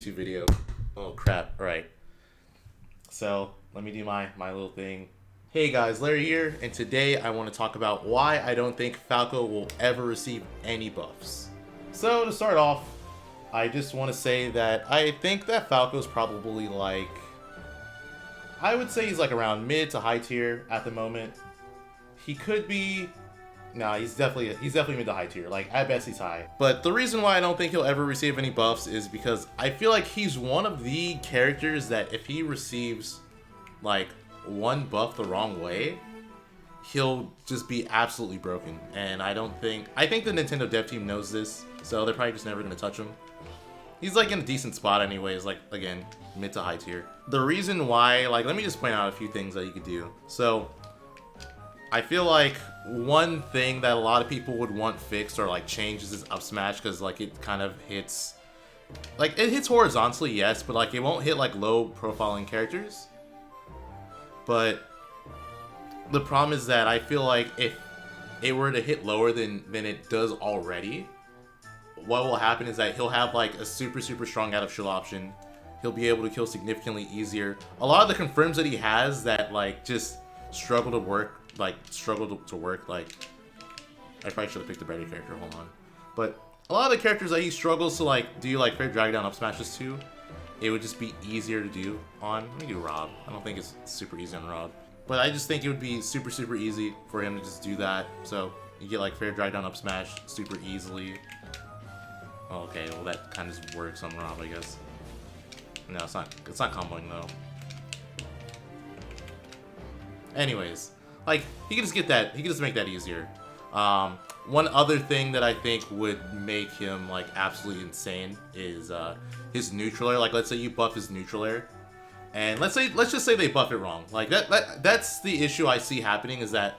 YouTube video. Oh crap, alright. So, let me do my little thing. Hey guys, Larry here, and today I want to talk about why I don't think Falco will ever receive any buffs. So, to start off, I just want to say that I think that Falco's probably like... I would say he's like around mid to high tier at the moment. He could be... Nah, he's definitely mid to high tier. Like, at best he's high. But the reason why I don't think he'll ever receive any buffs is because I feel like he's one of the characters that if he receives, like, one buff the wrong way, he'll just be absolutely broken. And I think the Nintendo dev team knows this, so they're probably just never going to touch him. He's, like, in a decent spot anyways, like, again, mid to high tier. The reason why, like, let me just point out a few things that you could do. So, I feel like one thing that a lot of people would want fixed or like changed is this up smash, because like it kind of hits, like it hits horizontally, yes, but like it won't hit like low profiling characters. But the problem is that I feel like if it were to hit lower than it does already, what will happen is that he'll have like a super strong out of shield option. He'll be able to kill significantly easier. A lot of the confirms that he has that like just struggle to work, like I probably should have picked a better character, hold on. But a lot of the characters that he struggles to like do like fair drag down up smashes to, it would just be easier to do on, let me do Rob. I don't think it's super easy on Rob, but I just think it would be super easy for him to just do that. So you get like fair drag down up smash super easily. Oh, okay, well that kind of works on Rob, I guess. No, it's not comboing though. Anyways, like, he can just get that, he can just make that easier. One other thing that I think would make him, like, absolutely insane is, his neutral air. Like, let's say you buff his neutral air, and let's just say they buff it wrong. Like, that's the issue I see happening, is that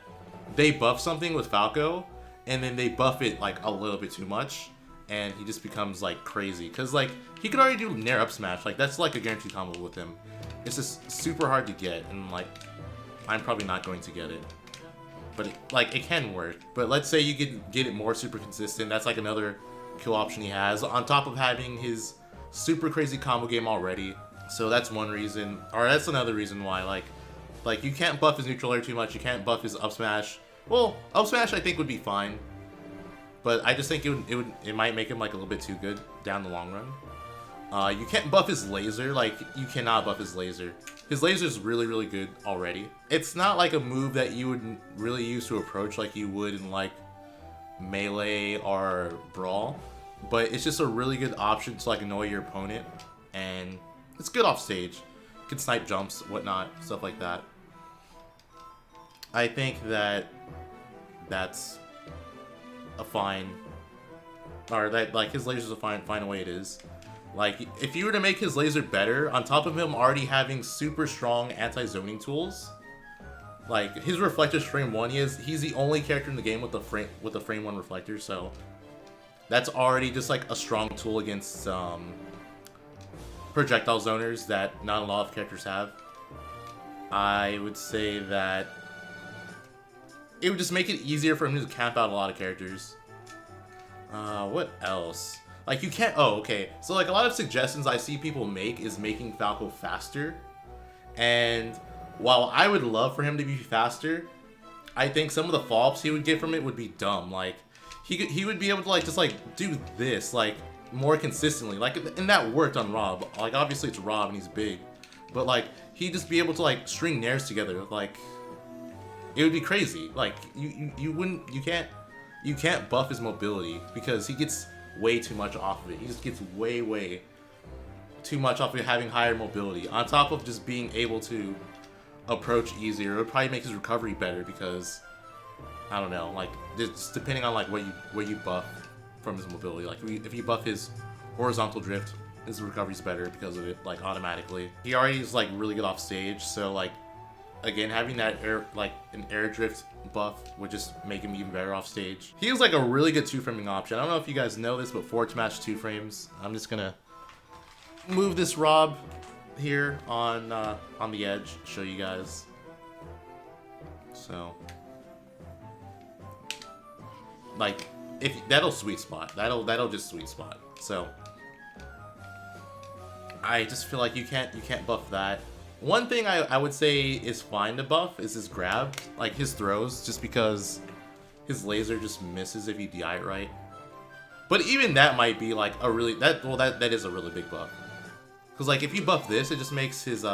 they buff something with Falco, and then they buff it, like, a little bit too much, and he just becomes, like, crazy. Because, like, he could already do Nair up smash. Like, that's, like, a guaranteed combo with him. It's just super hard to get, and, like, I'm probably not going to get it, but it can work. But let's say you get it more super consistent. That's like another kill option he has on top of having his super crazy combo game already. So that's one reason, or that's another reason why like you can't buff his neutral air too much. You can't buff his up smash. Well, up smash I think would be fine, but I just think it might make him like a little bit too good down the long run. You can't buff his laser. Like, you cannot buff his laser. His laser is really good already. It's not like a move that you would really use to approach like you would in like Melee or Brawl, but it's just a really good option to like annoy your opponent, and it's good off stage. You can snipe jumps, whatnot, stuff like that. I think that that's a fine, or that like his laser's a fine way it is. Like, if you were to make his laser better, on top of him already having super strong anti-zoning tools, like, his reflector's frame 1, he's the only character in the game with the frame 1 reflector, so that's already just, like, a strong tool against, projectile zoners that not a lot of characters have. I would say that it would just make it easier for him to camp out a lot of characters. What else? Like, you can't... Oh, okay. So, like, a lot of suggestions I see people make is making Falco faster. And while I would love for him to be faster, I think some of the fall-ups he would get from it would be dumb. Like, he would be able to, like, just, like, do this, like, more consistently. Like, and that worked on Rob. Like, obviously it's Rob and he's big. But, like, he'd just be able to, like, string nairs together. Like, it would be crazy. Like, you can't buff his mobility because he gets way too much off of it. He just gets way too much off of having higher mobility. On top of just being able to approach easier, it would probably make his recovery better because, I don't know, like, just depending on like what you buff from his mobility. Like, if you buff his horizontal drift, his recovery's better because of it, like, automatically. He already is like really good off stage, so like, again, having that an air drift buff would just make him even better off stage. He is like a really good 2-framing option. I don't know if you guys know this, but forward smash 2 frames. I'm just gonna move this Rob here on the edge, show you guys. So, like, if that'll sweet spot, that'll just sweet spot. So I just feel like you can't buff that. One thing I would say is fine to buff is his grab, like his throws, just because his laser just misses if you DI it right. But even that might be like a really that is a really big buff. Cause like if you buff this, it just makes his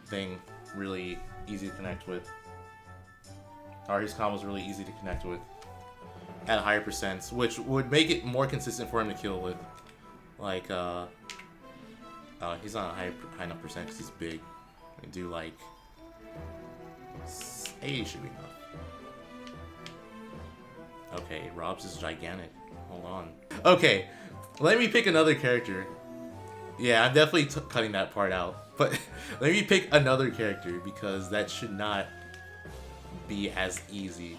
thing really easy to connect with. Or his combos really easy to connect with at higher percents, which would make it more consistent for him to kill with. Like he's not a high enough percent because he's big. I do like 80 should be enough. Okay, Rob's is gigantic. Hold on. Okay, let me pick another character. Yeah, I'm definitely cutting that part out. But let me pick another character because that should not be as easy.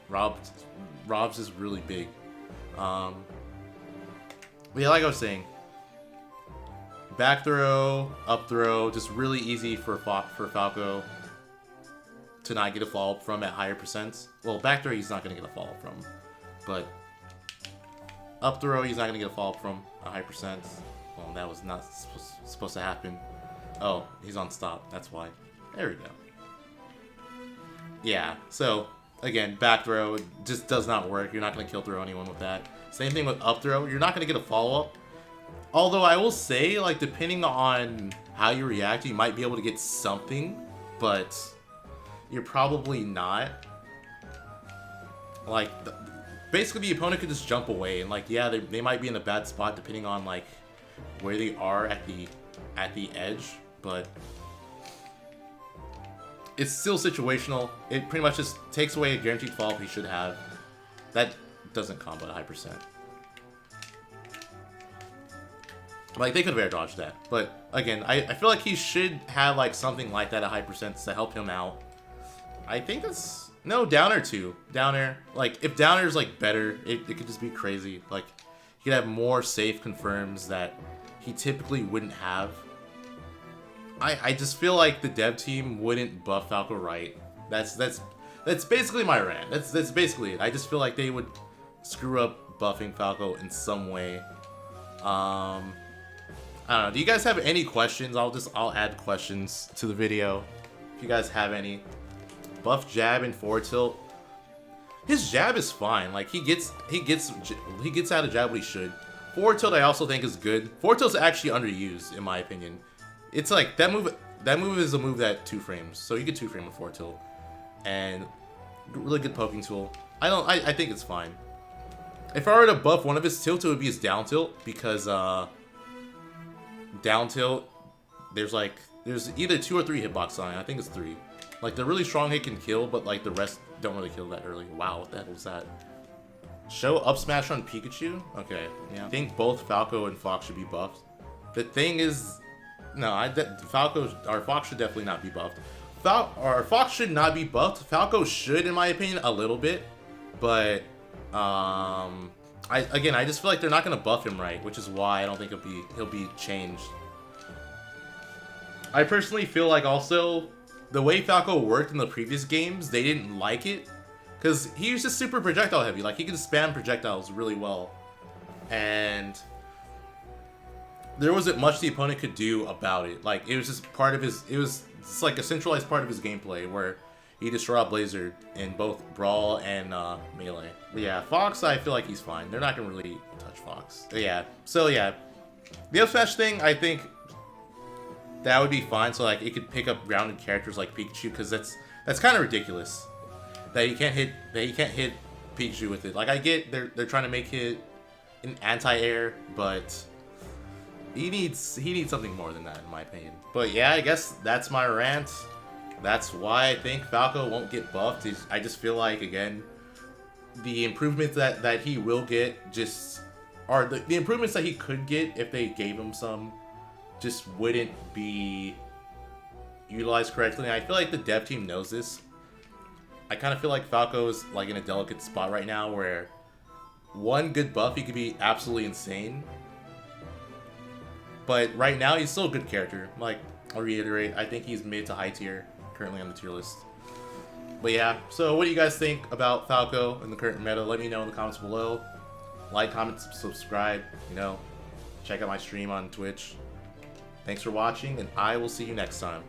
Rob's is really big. But yeah, like I was saying, back throw, up throw, just really easy for Falco to not get a follow-up from at higher percents. Well, back throw he's not going to get a follow-up from, but up throw he's not going to get a follow-up from at high percents. Well, that was not supposed to happen. Oh, he's on stop. That's why. There we go. Yeah, so again, back throw just does not work. You're not going to kill throw anyone with that. Same thing with up throw. You're not going to get a follow-up. Although I will say, like, depending on how you react, you might be able to get something, but you're probably not. Like, basically the opponent could just jump away, and like, yeah, they might be in a bad spot depending on like where they are at the edge, but it's still situational. It pretty much just takes away a guaranteed follow-up he should have. That doesn't combo at a high percent. Like, they could have air dodged that. But, again, I feel like he should have, like, something like that at high percents to help him out. I think it's... No, down air too. Down air. Like, if down air is, like, better, it could just be crazy. Like, he could have more safe confirms that he typically wouldn't have. I just feel like the dev team wouldn't buff Falco right. That's basically my rant. That's basically it. I just feel like they would screw up buffing Falco in some way. I don't know. Do you guys have any questions? I'll add questions to the video if you guys have any. Buff jab and forward tilt. His jab is fine. Like he gets out of jab what he should. Forward tilt I also think is good. Forward tilt's actually underused in my opinion. It's like that move is a move that 2-frames. So you get 2-frame with forward tilt. And really good poking tool. I think it's fine. If I were to buff one of his tilts, it would be his down tilt because down tilt there's either 2 or 3 hitbox on it. I think it's 3. Like the really strong hit can kill, but like the rest don't really kill that early. Wow, what the hell was that? Show up smash on Pikachu? Okay, yeah. I think both Falco and Fox should be buffed. The thing is, no, Fox should definitely not be buffed. Fox should not be buffed. Falco should, in my opinion, a little bit, but I just feel like they're not gonna buff him right, which is why I don't think he'll be changed. I personally feel like also the way Falco worked in the previous games, they didn't like it. Because he was just super projectile heavy. Like, he could spam projectiles really well. And there wasn't much the opponent could do about it. Like, it was just part of his... It's like a centralized part of his gameplay where he destroyed Blazer in both Brawl and Melee. But yeah, Fox, I feel like he's fine. They're not going to really touch Fox. But yeah, so yeah. The up smash thing, I think that would be fine. So, like, it could pick up grounded characters like Pikachu, because that's kind of ridiculous. That he can't hit Pikachu with it. Like, I get they're trying to make it an anti-air, but he needs something more than that in my opinion. But yeah, I guess that's my rant. That's why I think Falco won't get buffed. I just feel like, again, the improvements that he will get just are the improvements that he could get if they gave him some just wouldn't be utilized correctly. And I feel like the dev team knows this. I kind of feel like Falco's like in a delicate spot right now where one good buff, he could be absolutely insane. But right now, he's still a good character. Like, I'll reiterate, I think he's mid to high tier, currently on the tier list. But yeah, so what do you guys think about Falco in the current meta? Let me know in the comments below. Like, comment, subscribe, check out my stream on Twitch. Thanks for watching, and I will see you next time.